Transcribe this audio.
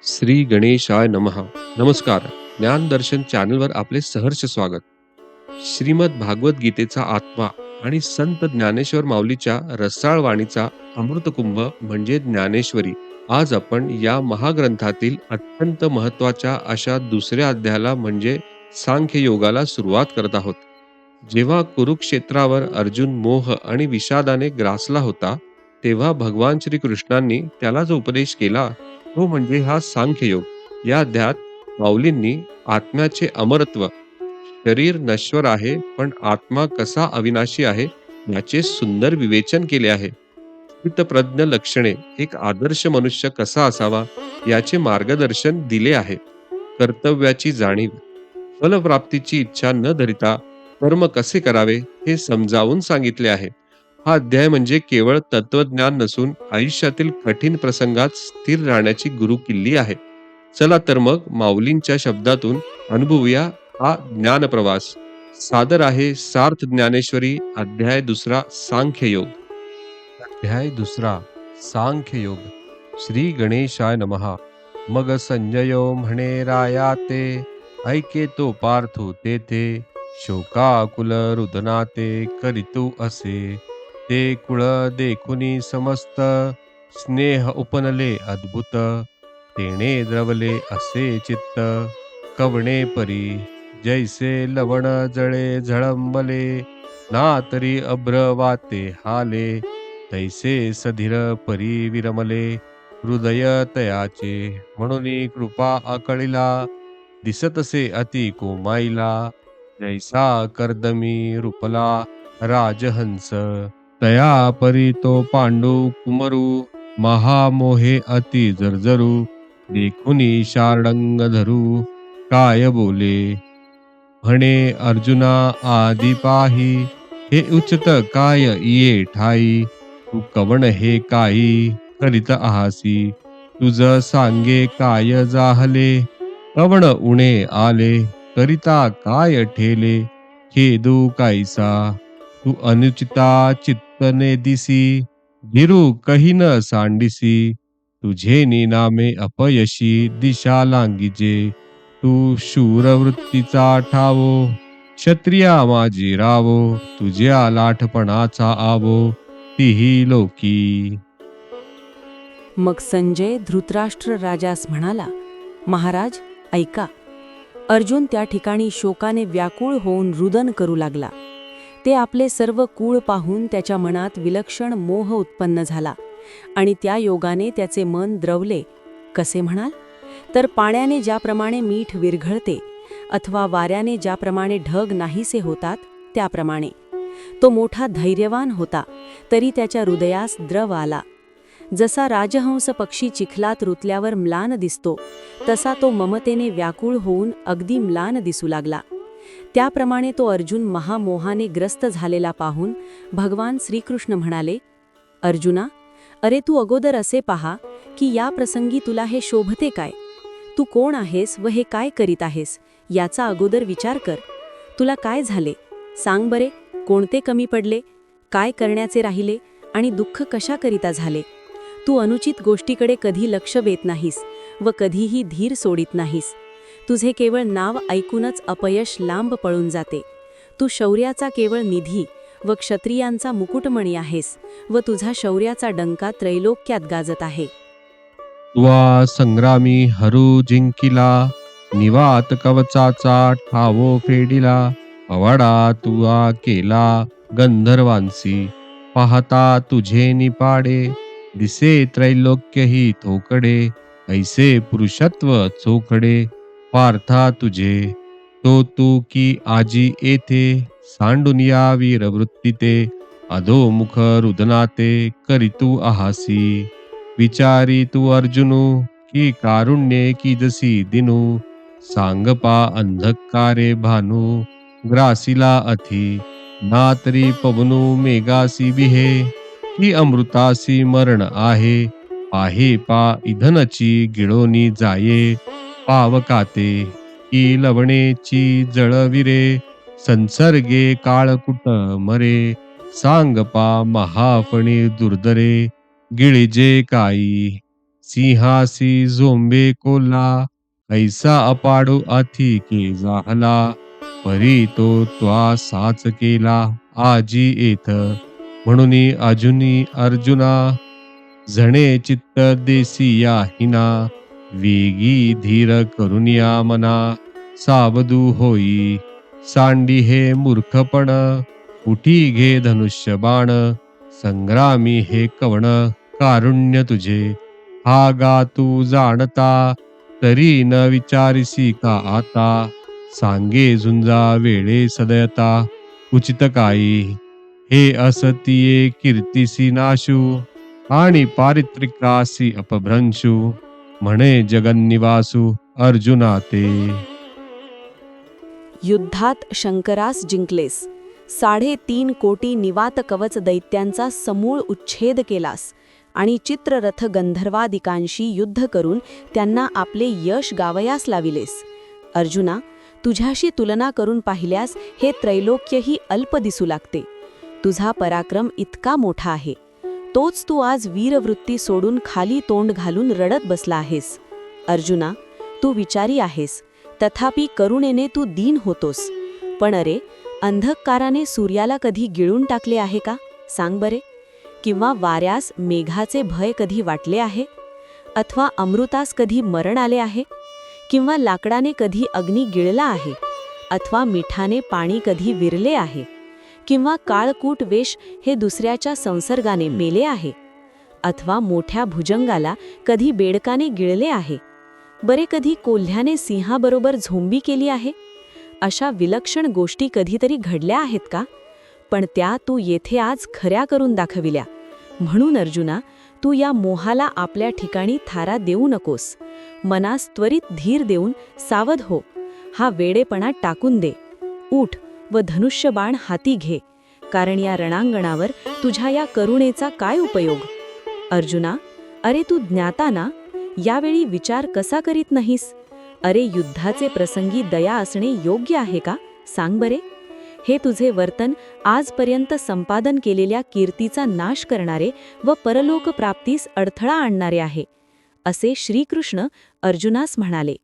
श्री गणेशाय नमः. नमस्कार. ज्ञानदर्शन चॅनलवर आपले सहर्ष स्वागत. श्रीमद भागवत गीतेचा आत्मा आणि संत ज्ञानेश्वर माऊलीच्या रसाळ वाणीचा अमृतकुंभ म्हणजे ज्ञानेश्वरी. आज आपण या महाग्रंथातील अत्यंत महत्वाच्या अशा दुसऱ्या अध्यायाला म्हणजे सांख्य योगाला सुरुवात करत आहोत. जेव्हा कुरुक्षेत्रावर अर्जुन मोह आणि विषादाने ग्रासला होता, तेव्हा भगवान श्रीकृष्णांनी त्याला जो उपदेश केला तो म्हणजे हा सांख्ययोग. या अध्यायात माऊलींनी आत्म्याचे अमरत्व, शरीर नश्वर आहे पण आत्मा कसा अविनाशी आहे याचे सुंदर विवेचन केले आहे. स्थितप्रज्ञ लक्षणे, एक आदर्श मनुष्य कसा असावा याचे मार्गदर्शन दिले आहे. कर्तव्याची जाणीव, फलप्राप्तीची इच्छा न धरिता कर्म कसे करावे हे समजावून सांगितले आहे. हा अध्याय म्हणजे केवळ तत्वज्ञान नसून आयुष्यातील कठीण प्रसंगात स्थिर राहण्याची गुरुकिल्ली आहे. चला तर मग माऊलींच्या शब्दातून अनुभवूया हा ज्ञान प्रवास. सादर आहे सार्थ ज्ञानेश्वरी अध्याय दुसरा सांख्ययोग. अध्याय दुसरा सांख्ययोग. श्री गणेशाय नमः. मग संजयो म्हणे राया ते, ऐके तो पार्थो तेथे, शोकाकुल रुदनाते करितू असे. ते कुळ देखुनी समस्त, स्नेह उपनले अद्भुत, तेणे द्रवले असे चित्त, कवणे परी जैसे लवण जळे झळंबले, ना तरी अभ्र वाते हाले, तैसे सधीर परी विरमले, हृदय तयाचे म्हणून कृपा आकळिला, दिसतसे अति कोमाईला, जैसा कर्दमी रूपला राजहंस, तया परी तो पांडू कुमरू, महामोहे अति जर्जरू, देखुनी शार्दंग धरू, काय बोले म्हणे अर्जुना आदी पाही, हे उचित काय ये ठाई, तू कवण हे काही करीत आहासी, तुझ सांगे काय जाहले, कवण उणे आले, करिता काय ठेले, खेदू कायसा, तू अनुचिता चित्तने दिसी, गिरू कही न सांडिसी, तुझे नामे अपयशी दिशा लांगीजे, तू शूरवृत्तीचा ठावो, क्षत्रिया माझी रावो, तुझ्या लाठपणाचा आवो, तीही लोकी. मग संजय धृतराष्ट्र राजास म्हणाला, महाराज ऐका. अर्जुन त्या ठिकाणी शोकाने व्याकुळ होऊन रुदन करू लागला. ते आपले सर्व कुळ पाहून त्याच्या मनात विलक्षण मोह उत्पन्न झाला आणि त्या योगाने त्याचे मन द्रवले. कसे म्हणाल तर पाण्याने ज्याप्रमाणे मीठ विरघळते अथवा वाऱ्याने ज्याप्रमाणे ढग नाहीसे होतात त्याप्रमाणे. तो मोठा धैर्यवान होता तरी त्याच्या हृदयास द्रव आला. जसा राजहंस पक्षी चिखलात रुतल्यावर म्लान दिसतो तसा तो ममतेने व्याकुळ होऊन अगदी म्लान दिसू लागला. त्याप्रमाणे तो अर्जुन महामोहाने ग्रस्त झालेला पाहून भगवान श्रीकृष्ण म्हणाले, अर्जुना, अरे तू अगोदर असे पहा की या प्रसंगी तुला हे शोभते काय? तू कोण आहेस व हे काय करीत आहेस याचा अगोदर विचार कर. तुला काय झाले सांग बरे. कोणते कमी पडले, काय करण्याचे राहिले आणि दुःख कशाकरिता झाले? तू अनुचित गोष्टीकडे कधी लक्ष देत नाहीस व कधीही धीर सोडित नाहीस. तुझे केवळ नाव ऐकूनच अपयश लांब पळून जाते. तू शौर्याचा केवळ निधी व क्षत्रियांचा मुकुटमणी आहेस व तुझा शौर्याचा डंका त्रैलोक्यात गाजत आहे. तुवा संग्रामी हरू जिंकिला, निवात कवचाचा ठावो फेडिला, पवाडा तुवा केला गंधर्वांसी, पाहता तुझे निपाडे, दिसे त्रैलोक्य ही थोकडे, ऐसे पुरुषत्व चोखडे, पार्था तुझे तो तू की आजी येथे, सांडून या वीरवृत्ती ते, अधोमुख रुदनाते करीतू आहासी, विचारी तू अर्जुनू की कारुण्ये की जसी दिनू, सांगपा अंधकारे भानू, ग्रासिला अथी, ना तरी पवनू मेघासी बिहे, की अमृतासी मरण आहे, आहे पा इधनची गिळोनी जाये, पावकाते की लवणेची जळविरे, संसर्गे काळकुट मरे, सांग पा महाफणी दुर्दरे, गिळिजे काई, सिंहासी झोंबे कोल्हा, ऐसा अपाडो अथी के झाला. परी तो त्वा साच केला, आजी येथ म्हणून अजुनी अर्जुना. जणे चित्त देसिया हिना, वेगी धीर करुनिया मना. सावधू होई सांडी हे मूर्खपण, उठी घे धनुष्य बाण. संग्रामी हे कवण, कारुण्य तुझे हा गा तू जाणता. तरी न विचारिसी का आता, सांगे झुंजा वेळे सदयता. उचित काही हे असतिये कीर्तिसी नाशू, आणि पारित्रिकासी अपभ्रंशू. म्हणे जगन्निवासू अर्जुना ते. युद्धात शंकरास जिंकलेस, 3.5 कोटी निवात कवच दैत्यांचा समूळ उच्छेद केलास आणि चित्ररथ गंधर्वादिकांशी युद्ध करून त्यांना आपले यश गावयास लाविलेस. अर्जुना, तुझ्याशी तुलना करून पाहिल्यास हे त्रैलोक्यही अल्प दिसू लागते. तुझा पराक्रम इतका मोठा आहे, तोच तू आज वीरवृत्ती सोडून खाली तोंड घालून रडत बसला आहेस. अर्जुना, तू विचारी आहेस, तथापि करुणेने तू दीन होतोस. पण अरे, अंधकाराने सूर्याला कधी गिळून टाकले आहे का, सांग बरे? किंवा वाऱ्यास मेघाचे भय कधी वाटले आहे? अथवा अमृतास कधी मरण आले आहे? किंवा लाकडाने कधी अग्नी गिळला आहे? अथवा मिठाने पाणी कधी विरले आहे? किंवा काळकूट वेश हे दुसऱ्याच्या संसर्गाने मेले आहे? अथवा मोठ्या भुजंगाला कधी बेडकाने गिळले आहे? बरे, कधी कोल्ह्याने सिंहाबरोबर झोंबी केली आहे? अशा विलक्षण गोष्टी कधीतरी घडल्या आहेत का? पण त्या तू येथे आज खऱ्या करून दाखविल्या. म्हणून अर्जुना, तू या मोहाला आपल्या ठिकाणी थारा देऊ नकोस. मनास त्वरित धीर देऊन सावध हो. हा वेडेपणा टाकून दे. उठ व धनुष्यबाण हाती घे, कारण या रणांगणावर तुझ्या या करुणेचा काय उपयोग? अर्जुना, अरे तू ज्ञाता ना, यावेळी विचार कसा करीत नाहीस? अरे, युद्धाचे प्रसंगी दया असणे योग्य आहे का, सांग बरे? हे तुझे वर्तन आजपर्यंत संपादन केलेल्या कीर्तीचा नाश करणारे व परलोक प्राप्तीस अडथळा आणणारे आहे, असे श्रीकृष्ण अर्जुनास म्हणाले.